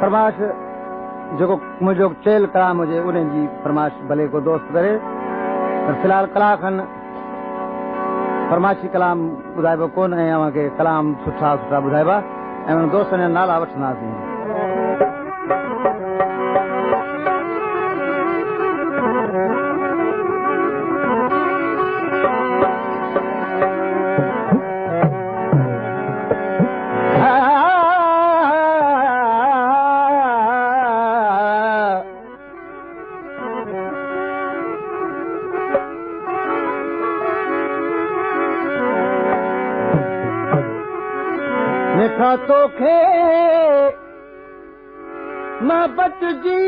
फरमाइश जो मुझे चेल कलाम हुए उन्हें जी फरमाइश भले को दोस्त करे फिलहाल कला खन फरमाइशी कलाम ॿुधाइबो कोन ऐं अव्हांखे कलाम सुठा सुठा ॿुधाइबा ऐं उन दोस्तनि जा नाला वठंदासीं। तोखे मोहब्बत जी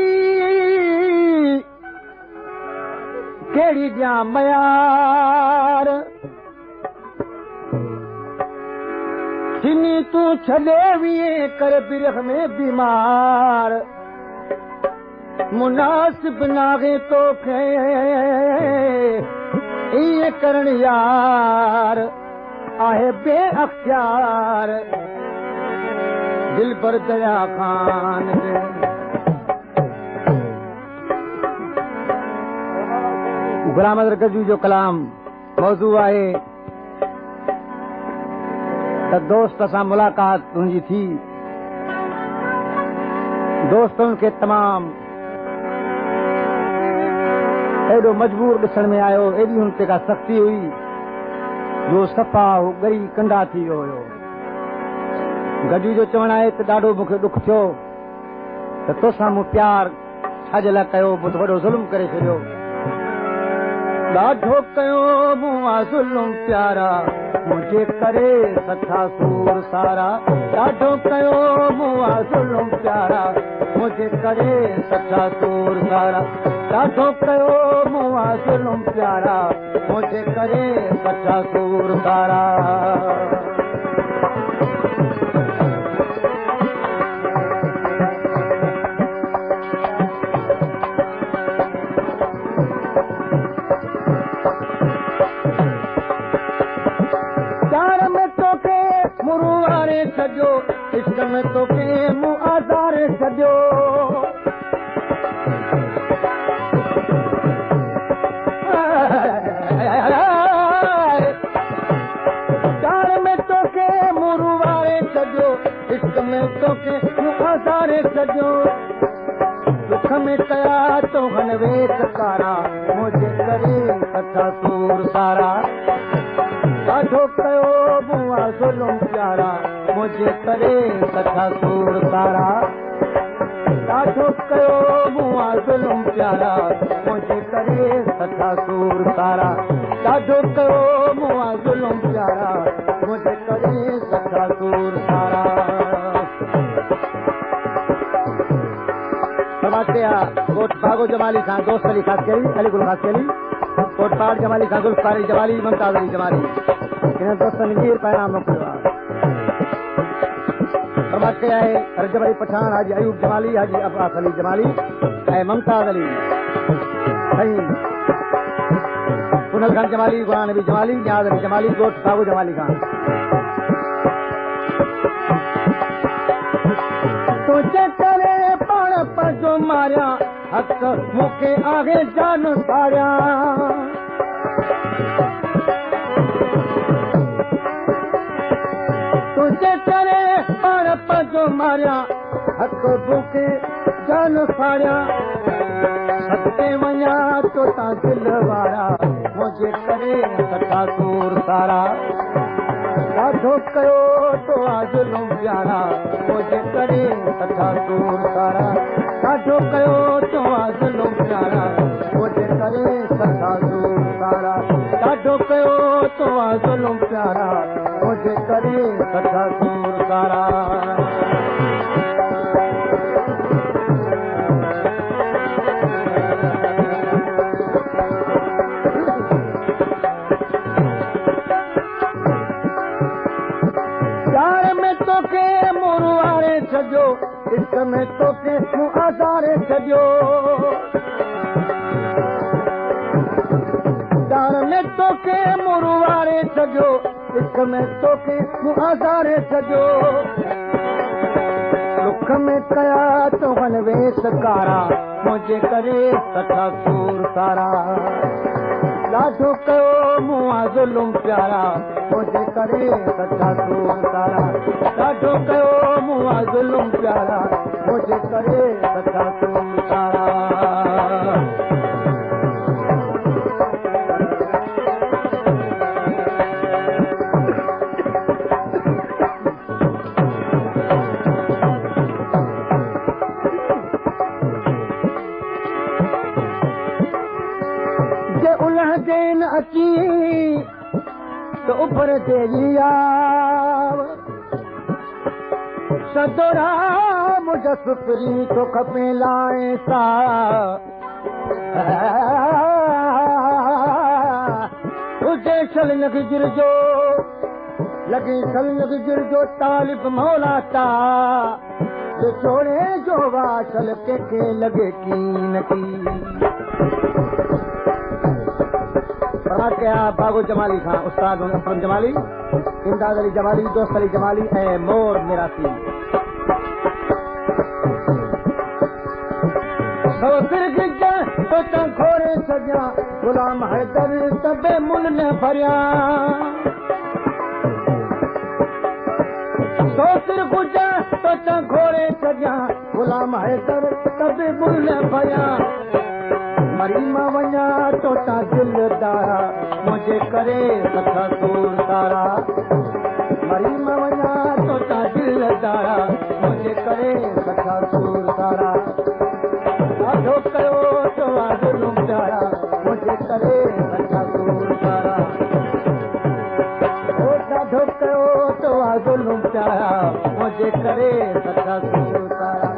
केड़ी ॾियां मयार जिनी तूं छॾे वीए कर बिरह में बीमार मुनासिब नागे तोखे इए करण यार आहे बेअख्तियार दिल पर दया खान गुलाम अहमद गजवी जो कलाम मौजू आहे त दोस्त सां मुलाक़ात तुंहिंजी थी दोस्तनि खे तमाम एॾो मजबूर ॾिसण में आयो एॾी हुन ते का सख़्ती हुई जो सफ़ा ॻरी कंडा थी वियो हुयो। गजवी जो चवण आहे त ॾाढो मूंखे ॾुख थियो त तोसां मूं प्यार छाजे लाइ कयो मूं त वॾो ज़ुल्म करे छॾियो ॾाढो कयो मूं ज़ुल्म प्यारा मुंहिंजे करे सठा सूर सारा ॾाढो कयो मूं ज़ुल्म प्यारा मुंहिंजे करे सठा सूर सारा ॾाढो कयो मूं ज़ुल्म प्यारा मुंहिंजे करे सठा सूर सारा इश्क में तोखे मूं आज़ारे छॾियो प्यार में तोखे मूं रुवारे छॾियो इश्क में तोखे मूं आज़ारे छॾियो दुख में कया तो हनवे सकारा मुंहिंजे करे सठा सूर सारा ॾाढो कयो मूं ज़ुल्म प्यारा मुंहिंजे करे सठा सूर सारा ॾाढो कयो मूं ज़ुल्म प्यारा मुंहिंजे करे सठा सूर सारा ॾाढो कयो मूं ज़ुल्म प्यारा मुंहिंजे करे सठा सूर सारा कोट बागो जमाली खां दोस्त अली ख़ास करी अली गुल ख़ास करी कोट पाड़ जमाली खां गुलफारी जमाली मुमताज़ अली जमाली इन दोस्तनि हीर पैगाम मोकिलियो आहे फरमाते आहे रजब अली पठान हाजी अयूब जमाली हाजी अब्बास अली जमाली ऐं मुमताज़ अली साईं पुनल खान जमाली गुलाम नबी जमाली नियाज़ अली जमाली गोट बागो जमाली खान तुझे करे पाण पंहिंजो मारिया हक़ मूंखे आहे जान सारिया तुझे करे पाण पंहिंजो मारिया हक़ मूंखे जान सारिया सते वञा तो तां दिल वारा मुंहिंजे करे सठा सूर सारा ॾाढो कयो तो ज़ुल्म प्यारा मुंहिंजे करे सठा सूर सारा ॾाढो कयो तो ज़ुल्म प्यारा मुंहिंजे करे सठा सूर सारा ॾाढो कयो तो ज़ुल्म प्यारा मुंहिंजे करे सठा सूर सारा छॾियो इश्क में तोखे मूं आज़ारे छॾियो प्यार में तोखे मूं रुवारे छॾियो इश्क में तोखे मूं आज़ारे छॾियो दुख में कया तो वेस कारा मुझे करे सठा सूर सारा ॾाढो कयो मूं ज़ुल्म प्यारा मुझे करे सठा सूर सारा ॾाढो कयो मूं ज़ुल्म प्यारा मुझे करे सठा सूर सारा देन अची तो ऊपर देलिया सदोरा मुझे सुपरी तो खपे लाए सा तुझे सल लग गिरजो लगी सल लग गिरजो तालिब मौला ता छोड़े जो वासल के लगे कीन की बागो जमाली खां उस्ताद असलम जमाली इमदाद अली जमाली दोस्त अली जमाली ऐं मोर मिरासी तो घोड़े सॼा गुलाम हैदर तबे मुल न भरिया तो सिर गुजा तो घोड़े सॼा गुलाम हैदर तबे मुल न भरिया मरी मां वञा तो दिलदारा मुझे करे सठा सूर सारा मरी मां वञा तो दिलदारा मुझे करे सठा सूर सारा ॾाढो कयो तो ज़ुल्म प्यारा मुझे करे सठा सूर सारा ओ ॾाढो कयो तो ज़ुल्म प्यारा मुझे करे सठा सूर सारा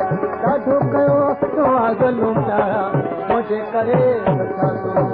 ॾाढो कयो तो ज़ुल्म प्यारा मुझे करे सठा सूर